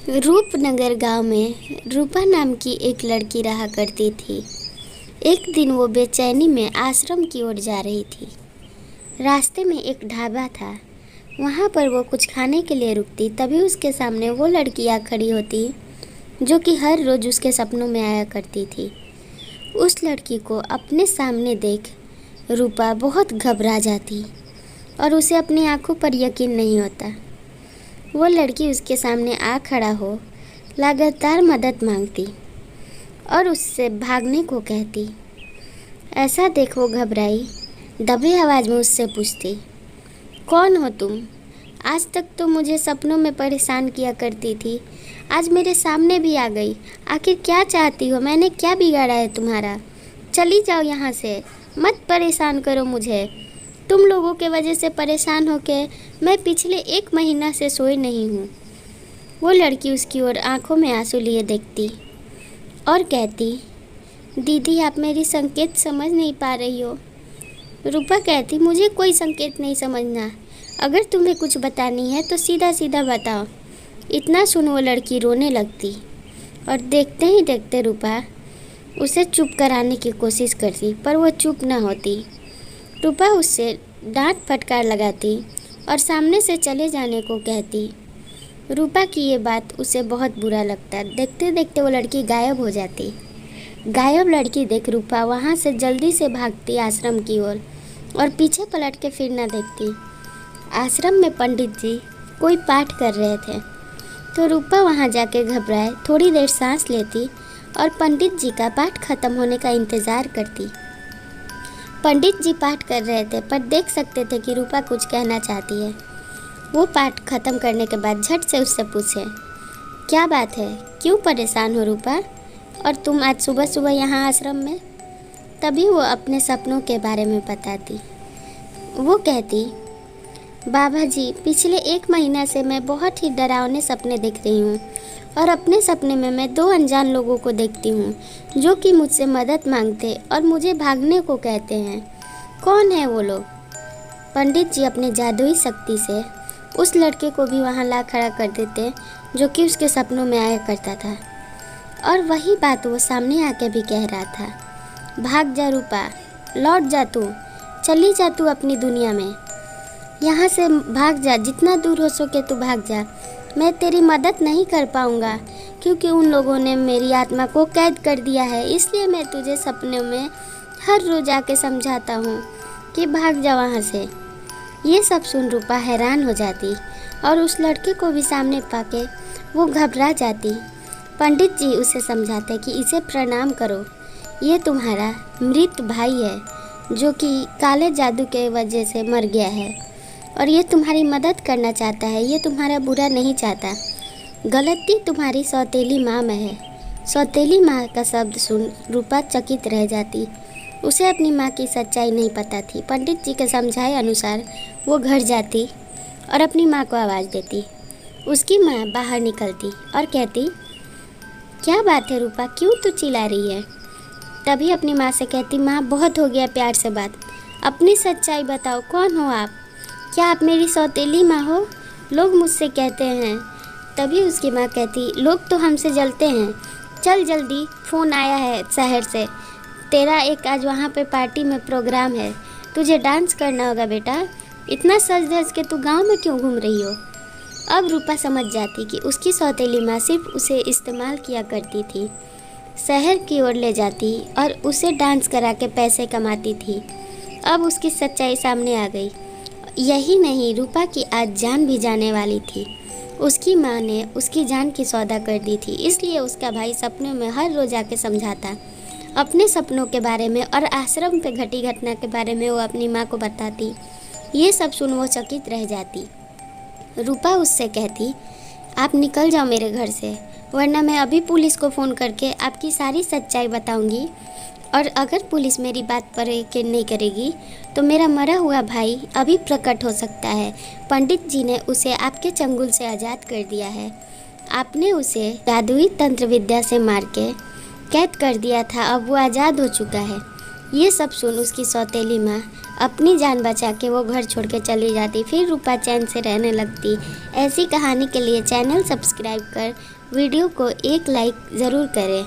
रूपनगर गांव में रूपा नाम की एक लड़की रहा करती थी। एक दिन वो बेचैनी में आश्रम की ओर जा रही थी। रास्ते में एक ढाबा था, वहाँ पर वो कुछ खाने के लिए रुकती, तभी उसके सामने वो लड़की आ खड़ी होती जो कि हर रोज़ उसके सपनों में आया करती थी। उस लड़की को अपने सामने देख रूपा बहुत घबरा जाती और उसे अपनी आंखों पर यकीन नहीं होता। वो लड़की उसके सामने आ खड़ा हो लगातार मदद मांगती और उससे भागने को कहती। ऐसा देख वो घबराई दबी आवाज़ में उससे पूछती, कौन हो तुम? आज तक तो मुझे सपनों में परेशान किया करती थी, आज मेरे सामने भी आ गई। आखिर क्या चाहती हो? मैंने क्या बिगाड़ा है तुम्हारा? चली जाओ यहाँ से, मत परेशान करो मुझे। तुम लोगों के वजह से परेशान होके मैं पिछले 1 महीना से सोई नहीं हूँ। वो लड़की उसकी ओर आंखों में आंसू लिए देखती और कहती, दीदी आप मेरी संकेत समझ नहीं पा रही हो। रूपा कहती, मुझे कोई संकेत नहीं समझना, अगर तुम्हें कुछ बतानी है तो सीधा सीधा बताओ। इतना सुन वो लड़की रोने लगती और देखते ही देखते रूपा उसे चुप कराने की कोशिश करती, पर वो चुप ना होती। रूपा उससे डांट फटकार लगाती और सामने से चले जाने को कहती। रूपा की ये बात उसे बहुत बुरा लगता। देखते देखते वो लड़की गायब हो जाती। गायब लड़की देख रूपा वहाँ से जल्दी से भागती आश्रम की ओर और पीछे पलट के फिर ना देखती। आश्रम में पंडित जी कोई पाठ कर रहे थे तो रूपा वहाँ जाके घबराए थोड़ी देर सांस लेती और पंडित जी का पाठ खत्म होने का इंतज़ार करती। पंडित जी पाठ कर रहे थे पर देख सकते थे कि रूपा कुछ कहना चाहती है। वो पाठ खत्म करने के बाद झट से उससे पूछे, क्या बात है, क्यों परेशान हो रूपा? और तुम आज सुबह सुबह यहाँ आश्रम में? तभी वो अपने सपनों के बारे में बताती। वो कहती, बाबा जी पिछले 1 महीना से मैं बहुत ही डरावने सपने देख रही हूँ और अपने सपने में मैं 2 अनजान लोगों को देखती हूँ जो कि मुझसे मदद मांगते और मुझे भागने को कहते हैं। कौन है वो लोग? पंडित जी अपने जादुई शक्ति से उस लड़के को भी वहाँ ला खड़ा कर देते जो कि उसके सपनों में आया करता था और वही बात वो सामने आके भी कह रहा था। भाग जा रूपा, लौट जा तू, चली जा तू अपनी दुनिया में, यहाँ से भाग जा, जितना दूर हो सके तू भाग जा। मैं तेरी मदद नहीं कर पाऊँगा क्योंकि उन लोगों ने मेरी आत्मा को कैद कर दिया है, इसलिए मैं तुझे सपनों में हर रोज़ आके समझाता हूँ कि भाग जा वहाँ से। ये सब सुन रूपा हैरान हो जाती और उस लड़के को भी सामने पाके वो घबरा जाती। पंडित जी उसे समझाते कि इसे प्रणाम करो, ये तुम्हारा मृत भाई है जो कि काले जादू के वजह से मर गया है और ये तुम्हारी मदद करना चाहता है, ये तुम्हारा बुरा नहीं चाहता। गलती तुम्हारी सौतेली माँ में है। सौतेली माँ का शब्द सुन रूपा चकित रह जाती। उसे अपनी माँ की सच्चाई नहीं पता थी। पंडित जी के समझाए अनुसार वो घर जाती और अपनी माँ को आवाज़ देती। उसकी माँ बाहर निकलती और कहती, क्या बात है रूपा, क्यों तू चिल्ला रही है? तभी अपनी माँ से कहती, माँ बहुत हो गया प्यार से बात, अपनी सच्चाई बताओ, कौन हो आप? क्या आप मेरी सौतेली माँ हो? लोग मुझसे कहते हैं। तभी उसकी माँ कहती, लोग तो हमसे जलते हैं, चल जल्दी, फ़ोन आया है शहर से, तेरा एक आज वहाँ पे पार्टी में प्रोग्राम है, तुझे डांस करना होगा बेटा, इतना सज धज के तू गांव में क्यों घूम रही हो? अब रूपा समझ जाती कि उसकी सौतेली माँ सिर्फ उसे इस्तेमाल किया करती थी, शहर की ओर ले जाती और उसे डांस करा के पैसे कमाती थी। अब उसकी सच्चाई सामने आ गई। यही नहीं, रूपा की आज जान भी जाने वाली थी। उसकी माँ ने उसकी जान की सौदा कर दी थी, इसलिए उसका भाई सपनों में हर रोज़ आके समझाता अपने सपनों के बारे में और आश्रम पे घटी घटना के बारे में वो अपनी माँ को बताती। ये सब सुन वो चकित रह जाती। रूपा उससे कहती, आप निकल जाओ मेरे घर से, वरना मैं अभी पुलिस को फ़ोन करके आपकी सारी सच्चाई बताऊंगी और अगर पुलिस मेरी बात पर यकीन नहीं करेगी तो मेरा मरा हुआ भाई अभी प्रकट हो सकता है। पंडित जी ने उसे आपके चंगुल से आज़ाद कर दिया है। आपने उसे जादुई तंत्र विद्या से मार के कैद कर दिया था, अब वो आज़ाद हो चुका है। ये सब सुन उसकी सौतेली माँ अपनी जान बचा के वो घर छोड़ के चली जाती। फिर रूपा चैन से रहने लगती। ऐसी कहानी के लिए चैनल सब्सक्राइब कर वीडियो को एक लाइक ज़रूर करें।